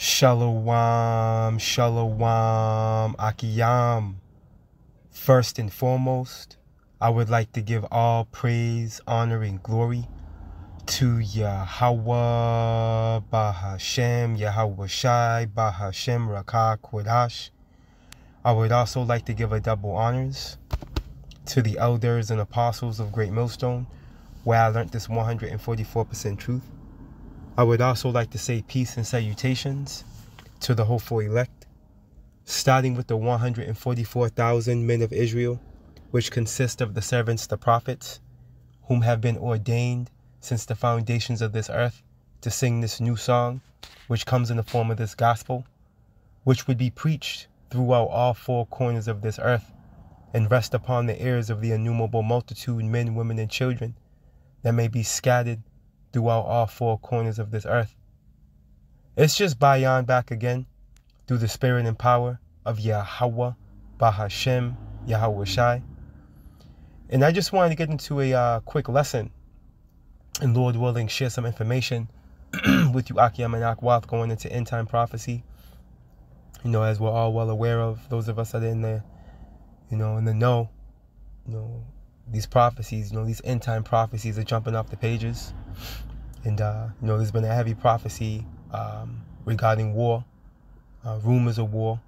Shalom, shalom, akiyam. First and foremost, I would like to give all praise, honor, and glory to Yahweh, Bahashem, Yahweh Shai, Bahashem, Rakah, Kodash. I would also like to give a double honors to the elders and apostles of Great Millstone, where I learned this 144% truth. I would also like to say peace and salutations to the hopeful elect, starting with the 144,000 men of Israel, which consist of the servants, the prophets, whom have been ordained since the foundations of this earth to sing this new song, which comes in the form of this gospel, which would be preached throughout all four corners of this earth and rest upon the ears of the innumerable multitude, men, women, and children, that may be scattered throughout all four corners of this earth. It's just Bayan back again through the spirit and power of Yahweh, Bahashem, Yahweh Shai. And I just wanted to get into a quick lesson and, Lord willing, share some information with you, Akiyam and Akwath, going into end time prophecy. You know, as we're all well aware of, those of us that are in the, in the know, these prophecies, these end time prophecies are jumping off the pages. And, there's been a heavy prophecy regarding war, rumors of war.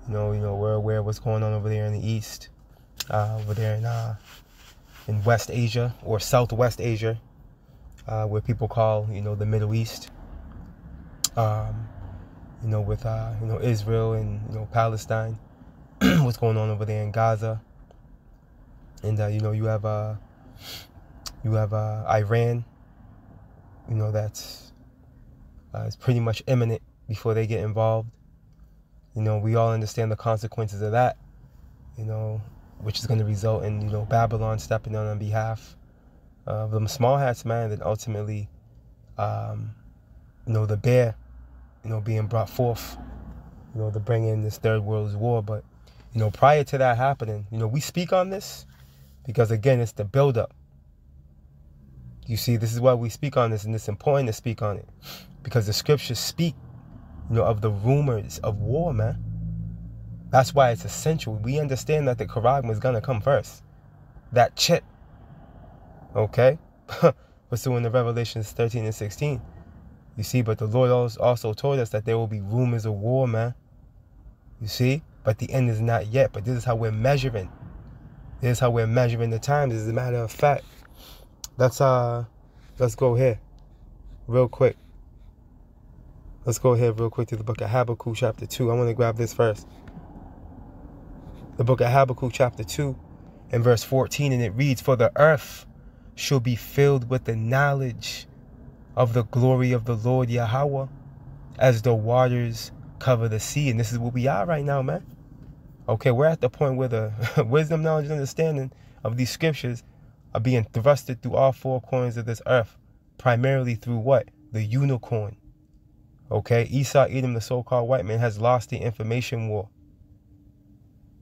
We're aware of what's going on over there in the East, over there in West Asia or Southwest Asia, where people call, the Middle East, with, Israel and, Palestine, what's going on over there in Gaza. And, you have Iran, that's it's pretty much imminent before they get involved. We all understand the consequences of that, which is going to result in, Babylon stepping on behalf of them small hats, man, and ultimately, the bear, being brought forth, to bring in this third world war. But, prior to that happening, we speak on this because, again, it's the buildup. You see, this is why we speak on this, and it's important to speak on it because the scriptures speak, of the rumors of war, man. That's why it's essential. We understand that the Quran was going to come first. That chip, okay? Pursuing the Revelations 13 and 16. You see, but the Lord also told us that there will be rumors of war, man. You see? But the end is not yet. But this is how we're measuring. This is how we're measuring the times. As a matter of fact, let's go here real quick. Let's go ahead real quick to the book of Habakkuk chapter 2. I want to grab this first. The book of Habakkuk chapter 2 and verse 14, and it reads, "For the earth shall be filled with the knowledge of the glory of the Lord Yahweh, as the waters cover the sea." And this is where we are right now, man. Okay, we're at the point where the wisdom, knowledge, and understanding of these scriptures are being thrusted through all four corners of this earth, primarily through what? The unicorn. Okay, Esau, Edom, the so-called white man, has lost the information war.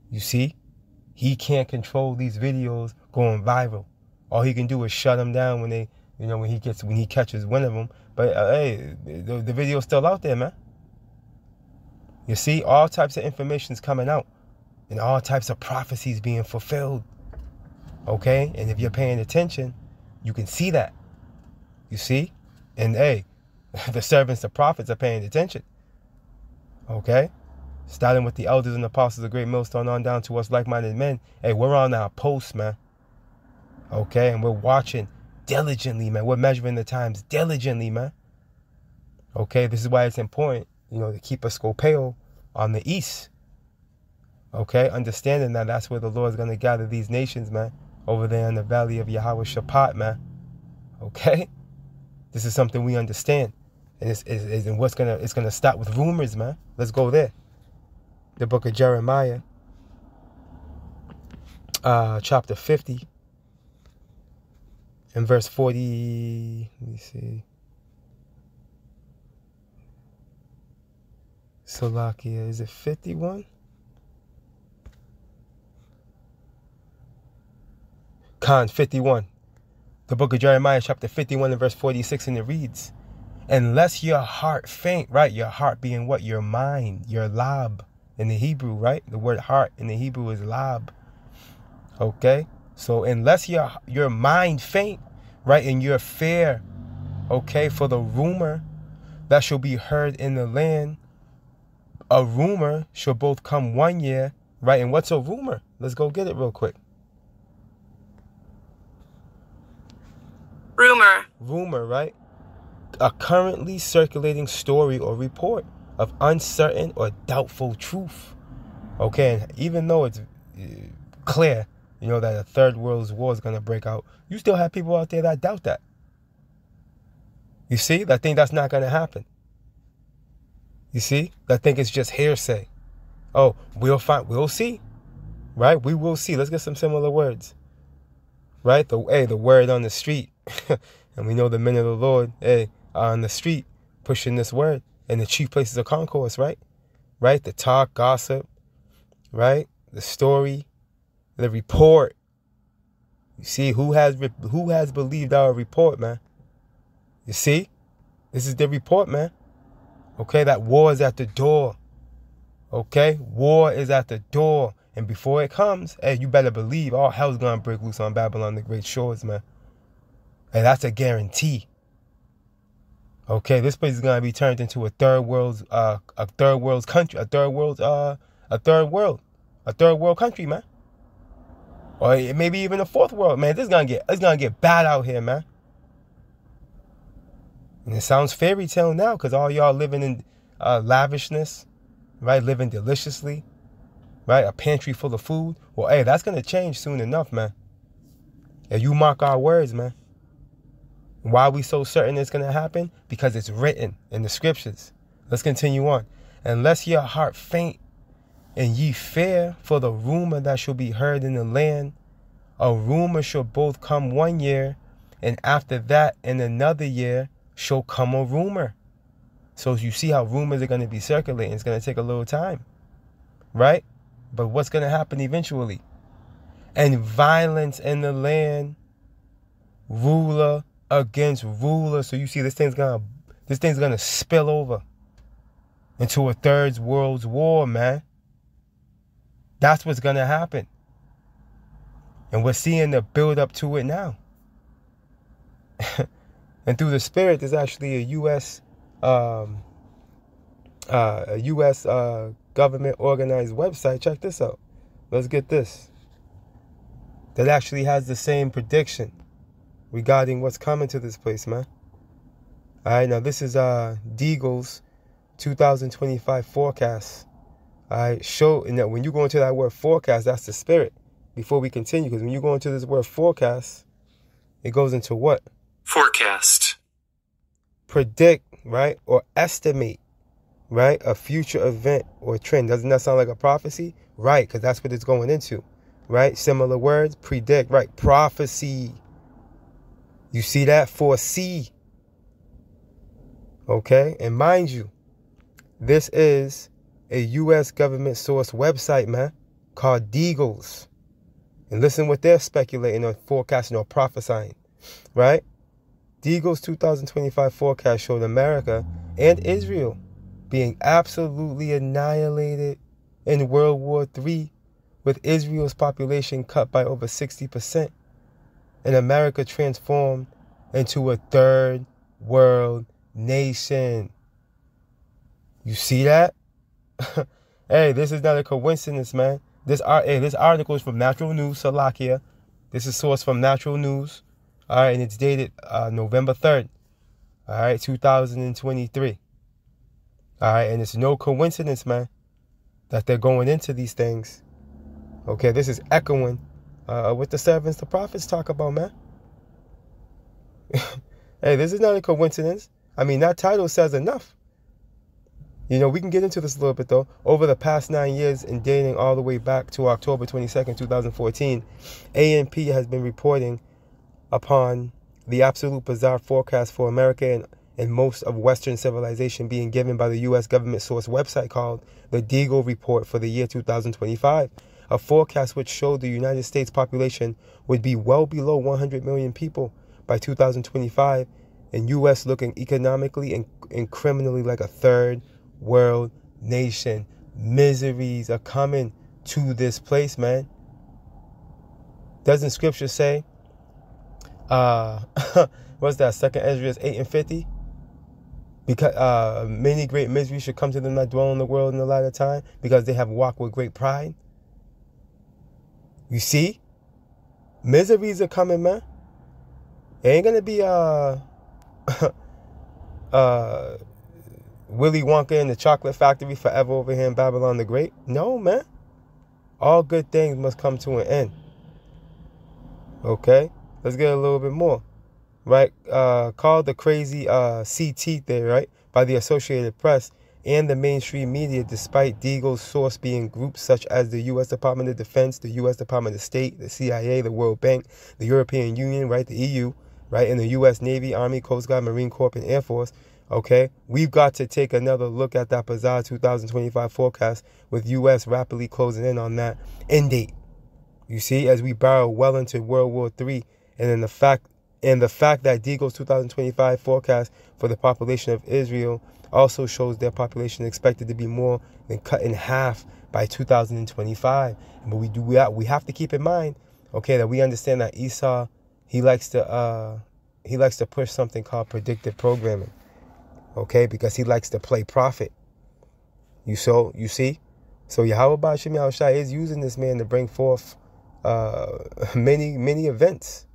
You see, he can't control these videos going viral. All he can do is shut them down when they, when he catches one of them. But hey, the video's still out there, man. You see, all types of information's coming out, and all types of prophecies being fulfilled. Okay, and if you're paying attention, you can see that. You see, and hey, the servants, the prophets are paying attention. Okay, starting with the elders and apostles of Great Millstone on down to us like-minded men. Hey, we're on our post, man. Okay, and we're watching diligently, man. We're measuring the times diligently, man. Okay, this is why it's important, to keep a scopeo on the east. Okay, understanding that that's where the Lord's going to gather these nations, man, over there in the valley of Yahweh Shaphat, man. Okay, this is something we understand, and it's gonna stop with rumors, man. Let's go there. The book of Jeremiah, chapter 50, and verse 40. Let me see. Salakia, is it 51? Khan 51. The book of Jeremiah chapter 51 and verse 46, and it reads, Unless your heart faint, right? Your heart being what? Your mind, your lab in the Hebrew, right? The word heart in the Hebrew is lab. Okay? So unless your mind faint, right, and your fear, okay, for the rumor that shall be heard in the land, a rumor shall both come 1 year, right? And what's a rumor? Let's go get it real quick. Rumor, right? A currently circulating story or report of uncertain or doubtful truth. Okay, and even though it's clear, you know, that a third world war is going to break out, you still have people out there that doubt that. You see? That think that's not going to happen. You see? That think it's just hearsay. Oh, we'll see. Right? We will see. Let's get some similar words. Right? The word on the street. And we know the men of the Lord, are on the street pushing this word in the chief places of concourse, right? Right? The talk, gossip, right? The story, the report. You see, who has believed our report, man? You see? This is the report, man. Okay, that war is at the door. Okay? War is at the door. And before it comes, you better believe all hell's gonna break loose on Babylon, the great shores, man. And that's a guarantee. Okay, this place is gonna be turned into a third world country, a third world country, man. Or maybe even a fourth world, man. It's gonna get bad out here, man. And it sounds fairy tale now, because all y'all living in lavishness, right? Living deliciously, right? A pantry full of food. Well, hey, that's gonna change soon enough, man. And you mark our words, man. Why are we so certain it's going to happen? Because it's written in the scriptures. Let's continue on. Unless your heart faint and ye fear for the rumor that shall be heard in the land, a rumor shall both come 1 year, and after that in another year shall come a rumor. So you see how rumors are going to be circulating. It's going to take a little time, right? But what's going to happen eventually? And violence in the land, ruler against ruler. So you see, this thing's gonna spill over into a third world war, man. That's what's gonna happen, and we're seeing the build up to it now. And through the spirit, there's actually a U.S. Government organized website. Check this out. Let's get this. That actually has the same prediction regarding what's coming to this place, man. All right, now this is Deagle's 2025 forecast. All right, and that when you go into that word forecast, that's the spirit. Before we continue, because when you go into this word forecast, it goes into what? Forecast. Predict, right? Or estimate, right? A future event or trend. Doesn't that sound like a prophecy? Right, because that's what it's going into, right? Similar words, predict, right? Prophecy. You see that? Foresee. Okay? And mind you, this is a U.S. government source website, man, called Deagle's. And listen what they're speculating or forecasting or prophesying, right? Deagle's 2025 forecast showed America and Israel being absolutely annihilated in World War III, with Israel's population cut by over 60%. And America transformed into a third world nation. You see that? Hey, this is not a coincidence, man. This article is from Natural News, Salakia. This is sourced from Natural News. All right, and it's dated November 3rd, all right, 2023. All right, and it's no coincidence, man, that they're going into these things. Okay, this is echoing what the servants, the prophets talk about, man. Hey, this is not a coincidence. I mean, that title says enough. You know, we can get into this a little bit, though. Over the past 9 years and dating all the way back to October 22nd, 2014, ANP has been reporting upon the absolute bizarre forecast for America and most of Western civilization being given by the U.S. government source website called the Deagle Report for the year 2025. A forecast which showed the United States population would be well below 100 million people by 2025 and U.S. looking economically and criminally like a third world nation. Miseries are coming to this place, man. Doesn't scripture say, what's that, 2 Esdras 8:50? Because many great miseries should come to them that dwell in the world in the latter time, because they have walked with great pride. You see? Miseries are coming, man. It ain't gonna be Willy Wonka in the chocolate factory forever over here in Babylon the Great. No, man. All good things must come to an end. Okay? Let's get a little bit more. Right? Called the crazy CT theory, right? By the Associated Press and the mainstream media, despite Deagle's source being groups such as the U.S. Department of Defense, the U.S. Department of State, the CIA, the World Bank, the European Union, right? The EU, right? And the U.S. Navy, Army, Coast Guard, Marine Corps, and Air Force. Okay? We've got to take another look at that bizarre 2025 forecast, with U.S. rapidly closing in on that end date. You see, as we barrel well into World War III, and then the fact that Deagle's 2025 forecast for the population of Israel also shows their population expected to be more than cut in half by 2025. But we have to keep in mind, okay, that we understand that Esau, he likes to push something called predictive programming, okay, because he likes to play prophet. You see, so Yahweh Ba'ashem Yahushua is using this man to bring forth many events.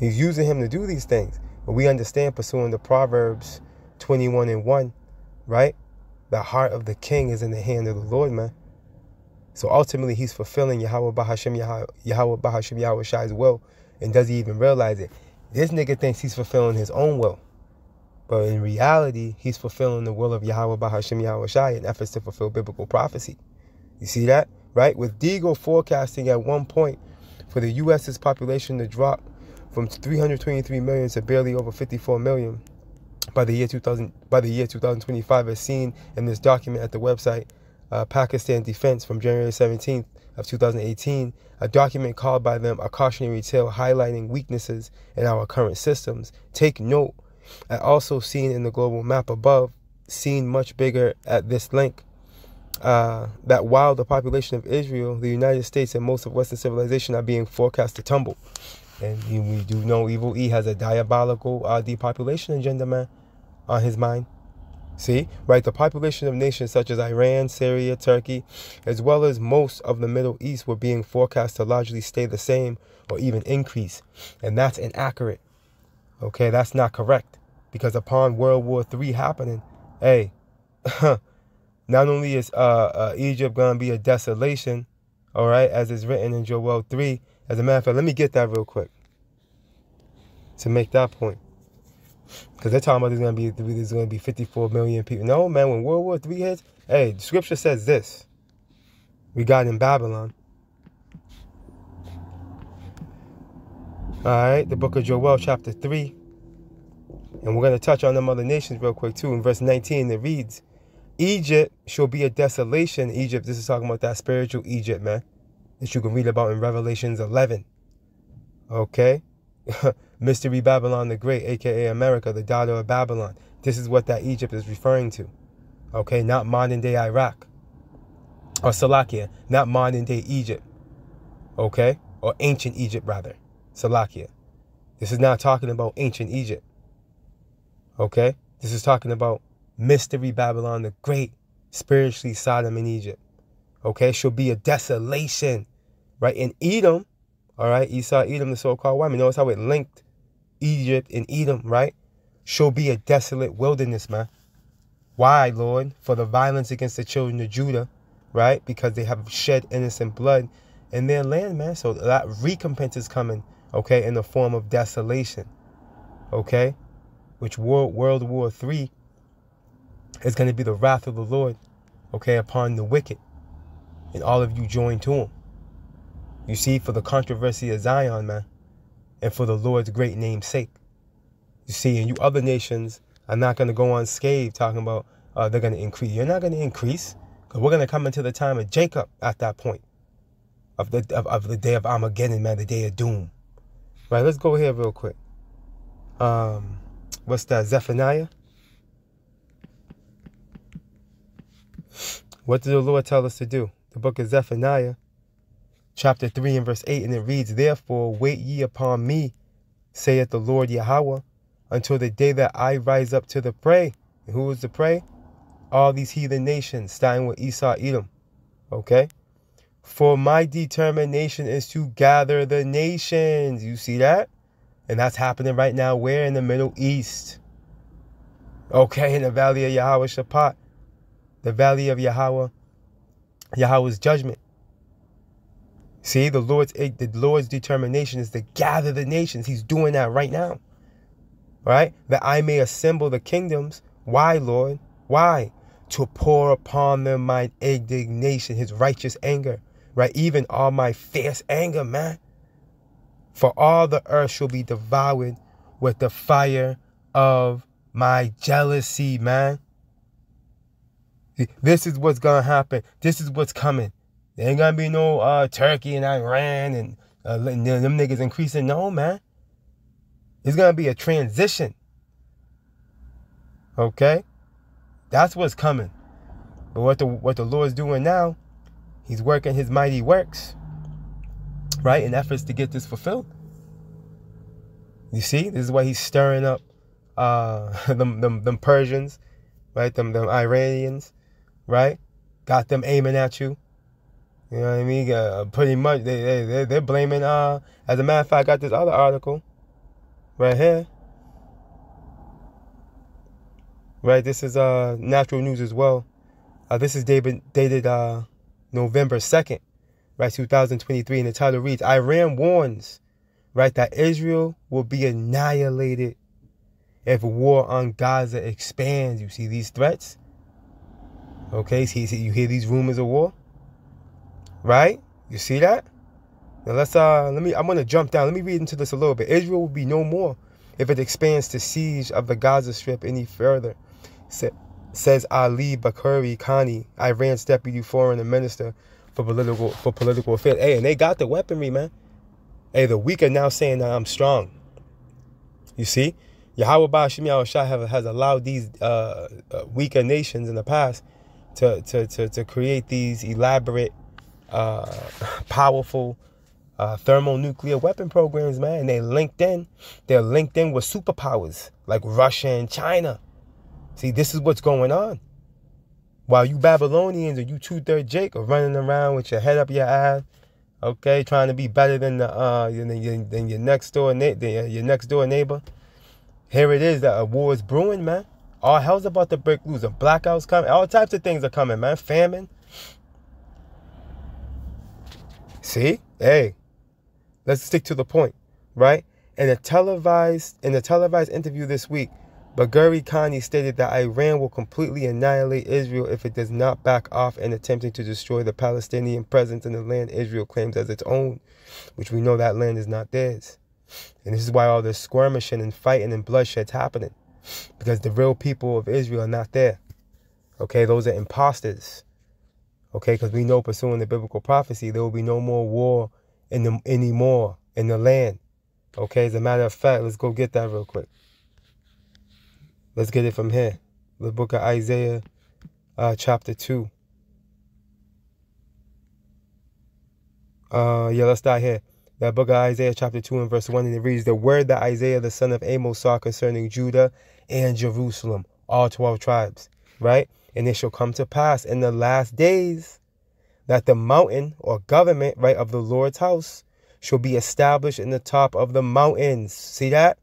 He's using him to do these things. But we understand, pursuing the Proverbs 21:1, right? The heart of the king is in the hand of the Lord, man. So ultimately, he's fulfilling Yahweh Ba'ashem Yahushua's will. And does he even realize it? This nigga thinks he's fulfilling his own will. But in reality, he's fulfilling the will of Yahweh Ba'ashem Yahushua in efforts to fulfill biblical prophecy. You see that? Right? With Deagle forecasting at one point for the U.S.'s population to drop from 323 million to barely over 54 million by the year 2025, as seen in this document at the website Pakistan Defense from January 17th of 2018, a document called by them a cautionary tale highlighting weaknesses in our current systems. Take note, also seen in the global map above, seen much bigger at this link, that while the population of Israel, the United States, and most of Western civilization are being forecast to tumble. And we do know Evil E has a diabolical depopulation agenda, man, on his mind. See, right? The population of nations such as Iran, Syria, Turkey, as well as most of the Middle East were being forecast to largely stay the same or even increase. And that's inaccurate. Okay, that's not correct. Because upon World War III happening, hey, not only is Egypt going to be a desolation, all right, as is written in Joel 3. As a matter of fact, let me get that real quick to make that point. Because they're talking about there's going to be 54 million people. No, man, when World War III hits, hey, the scripture says this. We got in Babylon. All right, the book of Joel, chapter 3. And we're going to touch on them other nations real quick, too. In verse 19, it reads, Egypt shall be a desolation. Egypt, this is talking about that spiritual Egypt, man, that you can read about in Revelations 11. Okay? Mystery Babylon the Great, a.k.a. America, the daughter of Babylon. This is what that Egypt is referring to. Okay? Not modern-day Iraq. Or Salakia. Not modern-day Egypt. Okay? Or ancient Egypt, rather. Salakia. This is not talking about ancient Egypt. Okay? This is talking about Mystery Babylon the Great, spiritually Sodom and Egypt. Okay? Shall be a desolation. Right? In Edom, all right, Esau, Edom, the so-called white man. Notice how it linked Egypt and Edom, right? Shall be a desolate wilderness, man. Why, Lord? For the violence against the children of Judah, right? Because they have shed innocent blood in their land, man. So that recompense is coming, okay, in the form of desolation, okay? Which World War III is going to be the wrath of the Lord, okay, upon the wicked. And all of you join to him. You see, for the controversy of Zion, man, and for the Lord's great name's sake. You see, and you other nations are not going to go unscathed talking about they're going to increase. You're not going to increase, because we're going to come into the time of Jacob at that point, of the day of Armageddon, man, the day of doom. Right, let's go here real quick. what's that, Zephaniah? What did the Lord tell us to do? The book of Zephaniah, chapter 3 and verse 8, and it reads, "Therefore wait ye upon me, saith the Lord Yahweh, until the day that I rise up to the prey." And who is the prey? All these heathen nations, starting with Esau, Edom. Okay? "For my determination is to gather the nations." You see that? And that's happening right now. Where? In the Middle East. Okay, in the valley of Yahweh Shaphat. The valley of Yahweh. Yahweh's judgment. See, the Lord's determination is to gather the nations. He's doing that right now. Right? "That I may assemble the kingdoms." Why, Lord? Why? "To pour upon them my indignation," his righteous anger. Right? "Even all my fierce anger," man. "For all the earth shall be devoured with the fire of my jealousy," man. This is what's going to happen. This is what's coming. There ain't going to be no Turkey and Iran and them niggas increasing. No, man. It's going to be a transition. Okay? That's what's coming. But what the Lord's doing now, he's working his mighty works, right, in efforts to get this fulfilled. You see? This is why he's stirring up them Persians, right, them Iranians, right? Got them aiming at you. You know what I mean? Pretty much, they're blaming, as a matter of fact, I got this other article right here. Right, this is natural news as well. This is dated November 2nd, right, 2023, and the title reads, "Iran warns, right, that Israel will be annihilated if war on Gaza expands." You see these threats? Okay, so you hear these rumors of war? Right? You see that? Now let's I'm gonna jump down. Let me read into this a little bit. "Israel will be no more if it expands to siege of the Gaza Strip any further," says Ali Bakari Khani, Iran's deputy foreign minister for political affairs. Hey, and they got the weaponry, man. Hey, the weak are now saying that I'm strong. You see? Yahweh Ba'ashim Yahushua has allowed these weaker nations in the past to create these elaborate, powerful thermonuclear weapon programs, man. And they're linked in with superpowers like Russia and China. See, this is what's going on. While you Babylonians or you 2/3 Jake are running around with your head up your ass, okay, trying to be better than your next door neighbor. Here it is that a war is brewing, man. All hell's about to break loose. A blackouts coming. All types of things are coming, man. Famine. See? Hey, let's stick to the point, right? In a televised interview this week, Bagheri Khani stated that Iran will completely annihilate Israel if it does not back off in attempting to destroy the Palestinian presence in the land Israel claims as its own, which we know that land is not theirs. And this is why all this skirmishing and fighting and bloodshed's happening, because the real people of Israel are not there. Okay, those are imposters. Okay, because we know, pursuing the biblical prophecy, there will be no more war anymore in the land. Okay, as a matter of fact, let's go get that real quick. Let's get it from here. The book of Isaiah, chapter 2. Let's start here. The book of Isaiah, chapter 2 and verse 1, and it reads, "The word that Isaiah, the son of Amos, saw concerning Judah and Jerusalem," all 12 tribes, right? "And it shall come to pass in the last days that the mountain or government, right, of the Lord's house shall be established in the top of the mountains." See that?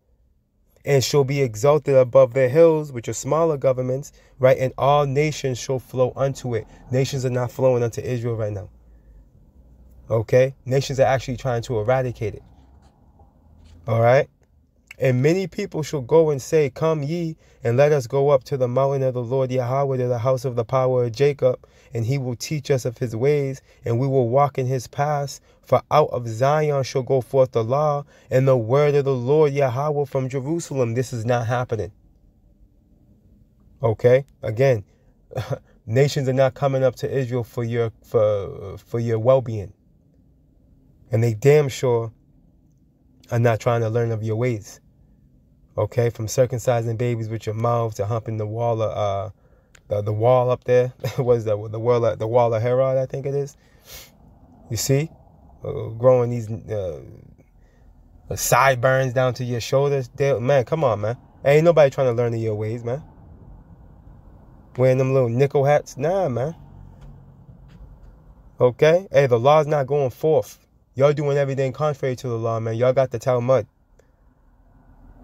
"And shall be exalted above the hills," which are smaller governments, right? "And all nations shall flow unto it." Nations are not flowing unto Israel right now. Okay? Nations are actually trying to eradicate it. All right? "And many people shall go and say, Come ye, and let us go up to the mountain of the Lord Yahweh, to the house of the power of Jacob, and he will teach us of his ways, and we will walk in his paths. For out of Zion shall go forth the law, and the word of the Lord Yahweh from Jerusalem." This is not happening. Okay? Again, nations are not coming up to Israel for your well-being. And they damn sure are not trying to learn of your ways. Okay, from circumcising babies with your mouth to humping the wall of the wall up there. What is that? The wall of Herod, I think it is. You see, growing these sideburns down to your shoulders. Man, come on, man. Ain't nobody trying to learn your ways, man. Wearing them little nickel hats, nah, man. Okay, hey, the law's not going forth. Y'all doing everything contrary to the law, man. Y'all got the Talmud.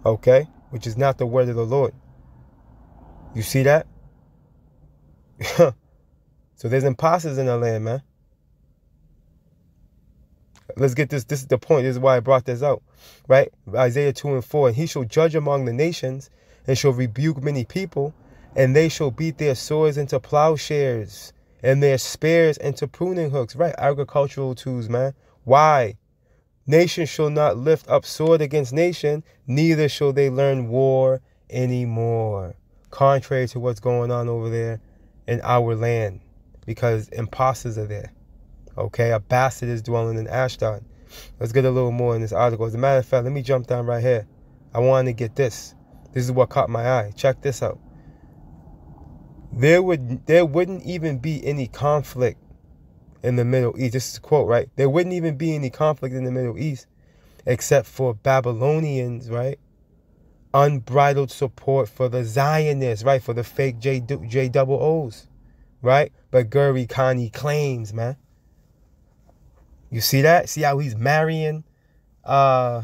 Okay, which is not the word of the Lord. You see that? So there's imposters in the land, man. Let's get this. This is the point. This is why I brought this out. Right? Isaiah 2 and 4. And he shall judge among the nations and shall rebuke many people, and they shall beat their swords into plowshares and their spears into pruning hooks. Right? Agricultural tools, man. Why? Nation shall not lift up sword against nation, neither shall they learn war anymore. Contrary to what's going on over there in our land, because imposters are there. Okay, a bastard is dwelling in Ashdod. Let's get a little more in this article. As a matter of fact, let me jump down right here. I wanted to get this. This is what caught my eye. Check this out. There wouldn't even be any conflict in the Middle East. This is a quote, right? There wouldn't even be any conflict in the Middle East except for Babylonians, right? Unbridled support for the Zionists, right? For the fake J-double-O's, right? But Guri Khani claims, man. You see that? See how he's marrying them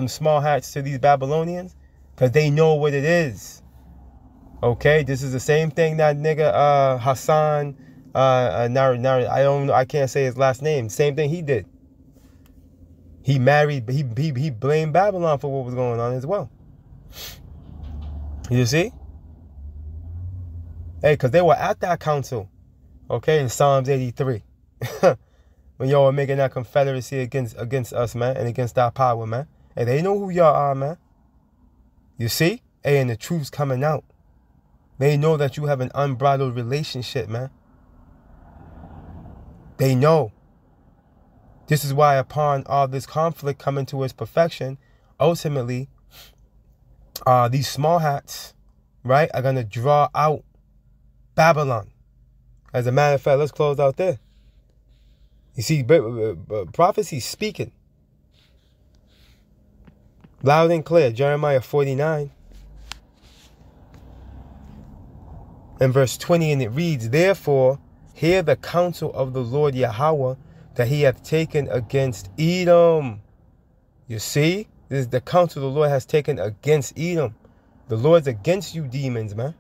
small hats to these Babylonians? Because they know what it is. Okay? This is the same thing that nigga Hassan I can't say his last name. Same thing he did. He married, he blamed Babylon for what was going on as well. You see? Hey, because they were at that council. Okay, in Psalms 83. When y'all were making that confederacy against us, man, and against our power, man. Hey, they know who y'all are, man. You see? Hey, and the truth's coming out. They know that you have an unbridled relationship, man. They know. This is why upon all this conflict coming to its perfection, ultimately, these small hats, right, are going to draw out Babylon. As a matter of fact, let's close out there. You see, prophecy speaking loud and clear. Jeremiah 49 and verse 20, and it reads, therefore, hear the counsel of the Lord Yahweh that he hath taken against Edom. You see, this is the counsel the Lord has taken against Edom. The Lord's against you demons, man.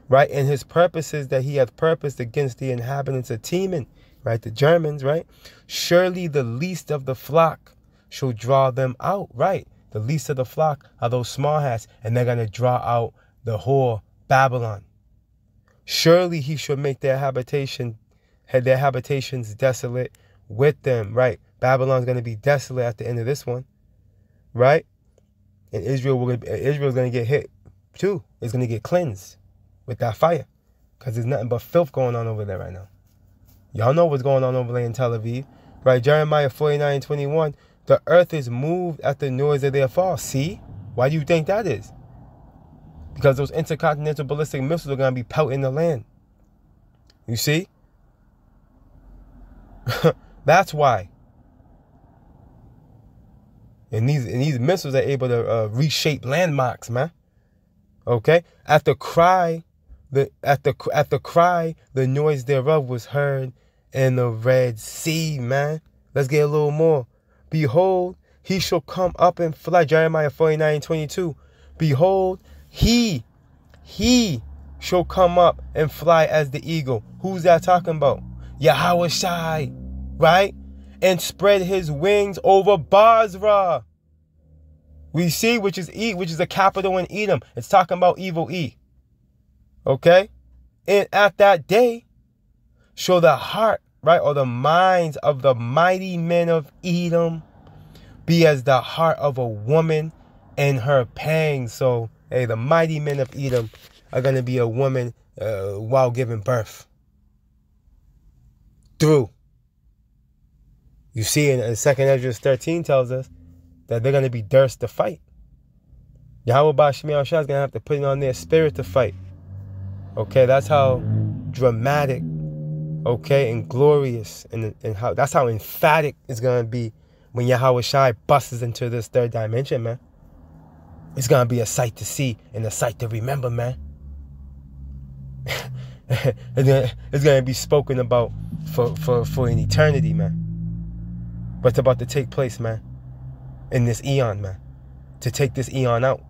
Right? And his purposes that he hath purposed against the inhabitants of Teman. Right? The Germans, right? Surely the least of the flock shall draw them out. Right? The least of the flock are those small hats. And they're going to draw out the whore Babylon. Surely he shall make their habitations desolate with them. Right? Babylon's going to be desolate at the end of this one. Right? And Israel's going to get hit too. It's going to get cleansed with that fire. Because there's nothing but filth going on over there right now. Y'all know what's going on over there in Tel Aviv. Right? Jeremiah 49:21. The earth is moved at the noise of their fall. See? Why do you think that is? Because those intercontinental ballistic missiles are going to be pelting the land. You see? That's why. And these missiles are able to reshape landmarks, man. Okay? At the cry, the noise thereof was heard in the Red Sea, man. Let's get a little more. Behold, he shall come up and fly. Jeremiah 49:22. Behold, he shall come up and fly as the eagle. Who's that talking about? Yahweh Shai, right? And spread his wings over Basra. We see, which is a capital in Edom. It's talking about evil E. Okay? And at that day, shall the heart, right, or the minds of the mighty men of Edom be as the heart of a woman in her pangs. So, hey, the mighty men of Edom are going to be a woman while giving birth. Through. You see, in 2 Esdras 13 tells us, that they're going to be durst to fight. Yahweh Bashmi Shah is going to have to put it on their spirit to fight. Okay, that's how dramatic, okay, and glorious, and how that's how emphatic it's going to be when Yahweh Shai busts into this third dimension, man. It's going to be a sight to see and a sight to remember, man. It's going to be spoken about for an eternity, man. But it's about to take place, man, in this eon, man. To take this eon out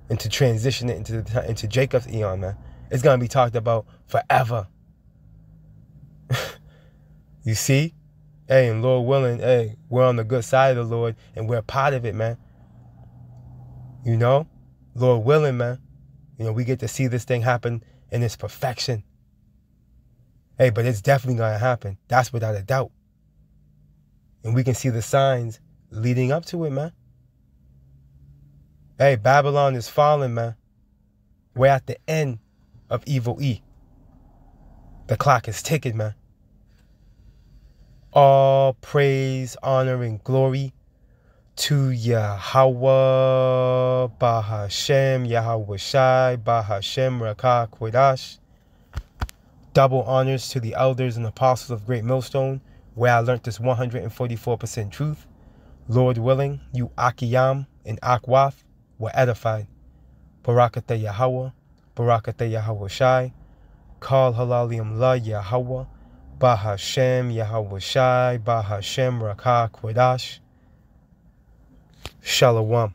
and to transition it into Jacob's eon, man. It's going to be talked about forever. You see? Hey, and Lord willing, hey, we're on the good side of the Lord and we're part of it, man. You know? Lord willing, man. You know, we get to see this thing happen in its perfection. Hey, but it's definitely going to happen. That's without a doubt. And we can see the signs leading up to it, man. Hey, Babylon is falling, man. We're at the end of evil E. The clock is ticking, man. All praise, honor, and glory to Yahweh, Bahashem, Yahweh Shai, Bahashem, Rakah, Quadash. Double honors to the elders and apostles of Great Millstone, where I learned this 144% truth. Lord willing, you Akiyam and Akwaf were edified. Barakatah Yahweh, Barakatah Yahweh Shai, Kal Halalium La Yahweh, Bahashem, Yahweh Shai, Bahashem, Rakah, Quadash. Shalom.